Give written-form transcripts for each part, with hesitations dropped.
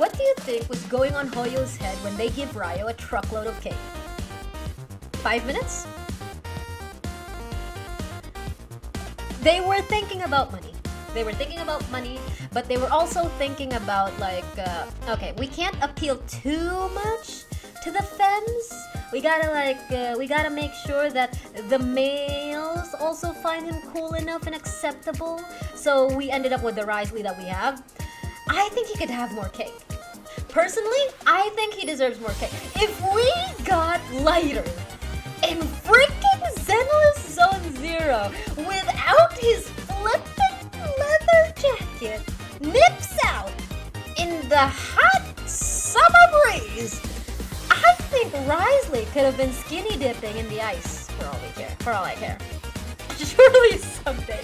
What do you think was going on Hoyo's head when they give Ryo a truckload of cake? 5 minutes? They were thinking about money. But they were also thinking about like, okay, we can't appeal too much to the femmes. We gotta make sure that the males also find him cool enough and acceptable. So we ended up with the Risley that we have. I think he could have more cake. Personally, I think he deserves more cake. If we got lighter in freaking Zenless Zone Zero without his flippin' leather jacket, nips out in the hot summer breeze, I think Risley could have been skinny dipping in the ice for all I care. Surely someday.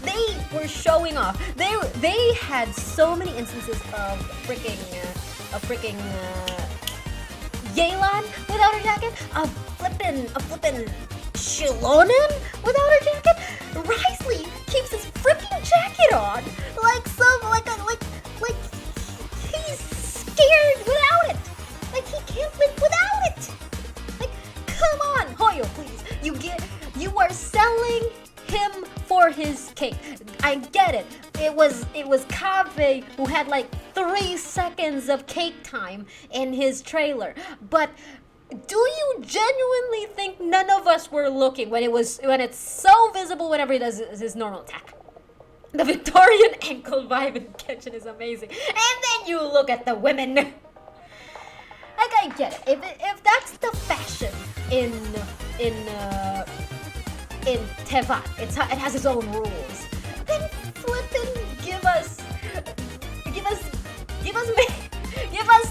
They were showing off. They had so many instances of freaking Yelan without her jacket, a flippin' Shilonen without her jacket. Risley keeps his freaking jacket on like he's scared without it. Like he can't live without it. Like, come on, Hoyo, please. You are selling him for his cake. I get it. It was Kave who had like 3 seconds of cake time in his trailer. But do you genuinely think none of us were looking when it's so visible whenever he does his normal attack? The Victorian ankle vibe in Genshin is amazing. And then you look at the women. Like, I get it. If that's the fashion in Tevat, it has its own rules. Then flippin' give us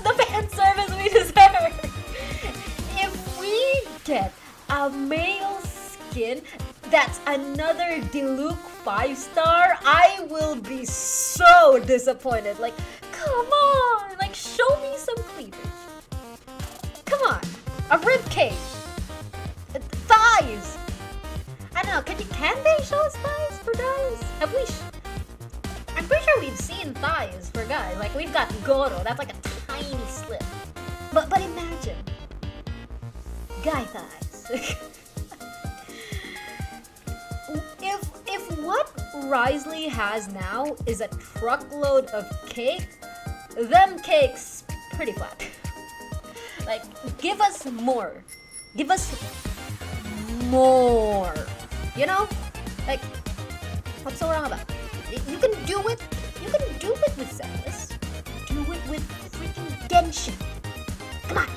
the fan service we deserve. If we get a male skin that's another Diluc 5-star, I will be so disappointed. Like, come on, like show me some cleavage. Come on, a rib cage, thighs. I don't know. Can they show us thighs for guys? I'm pretty sure we've seen thighs for guys. Like we've got Goro. That's like a tiny slip. But imagine guy thighs. if what Risley has now is a truckload of cake, them cakes pretty flat. Like give us more. Give us more. You know? Like, what's so wrong about it? You can do it. You can do it with Zenless. Do it with freaking Genshin. Come on.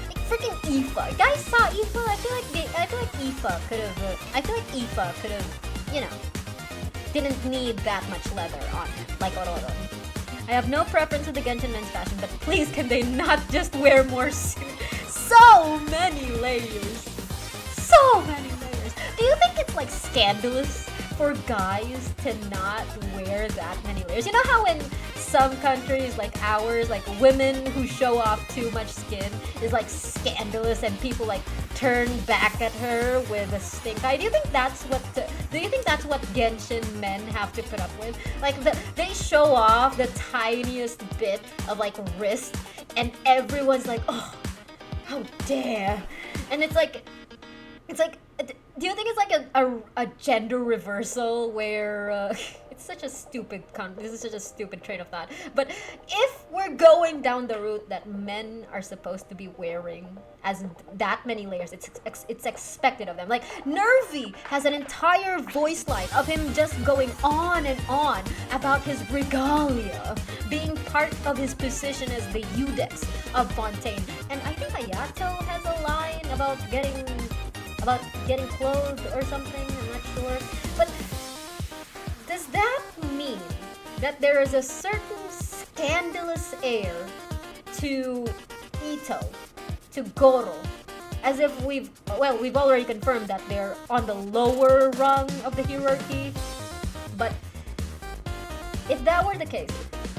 Like freaking Aoife. Guys saw Aoife. I feel like Aoife could have, you know, didn't need that much leather on him, like Ororon. I have no preference with the Genshin men's fashion, but please can they not just wear more suit? So many layers. So many layers. Do you think it's like scandalous for guys to not wear that many layers? You know how in some countries like ours, like women who show off too much skin is like scandalous and people like turn back at her with a stink eye? Do you think that's what Genshin men have to put up with? Like they show off the tiniest bit of like wrist and everyone's like, oh, how dare. And it's like, do you think it's like a gender reversal where it's such a stupid this is such a stupid train of thought, but if we're going down the route that men are supposed to be wearing as that many layers, it's expected of them. Like Nervy has an entire voice line of him just going on and on about his regalia being part of his position as the Udex of Fontaine, and I think Ayato has a line about getting clothed or something, I'm not sure. But does that mean that there is a certain scandalous air to Ito, to Goro, as if we've already confirmed that they're on the lower rung of the hierarchy? But if that were the case,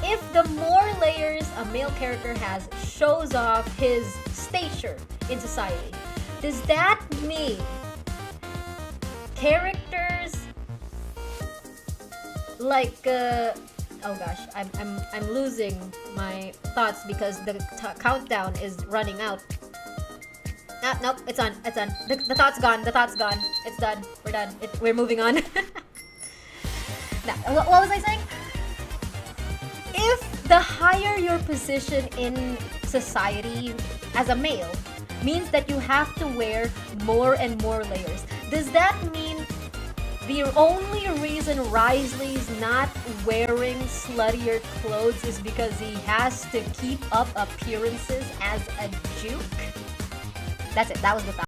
if the more layers a male character has shows off his stature in society, does that mean characters like Oh gosh, I'm losing my thoughts because the countdown is running out. Ah, nope, it's on. It's on. The thought's gone. The thought's gone. It's done. We're done. We're moving on. Now, what was I saying? If the higher your position in society as a male means that you have to wear more and more layers, does that mean the only reason Risley's not wearing sluttier clothes is because he has to keep up appearances as a juke? That's it. That was the thought.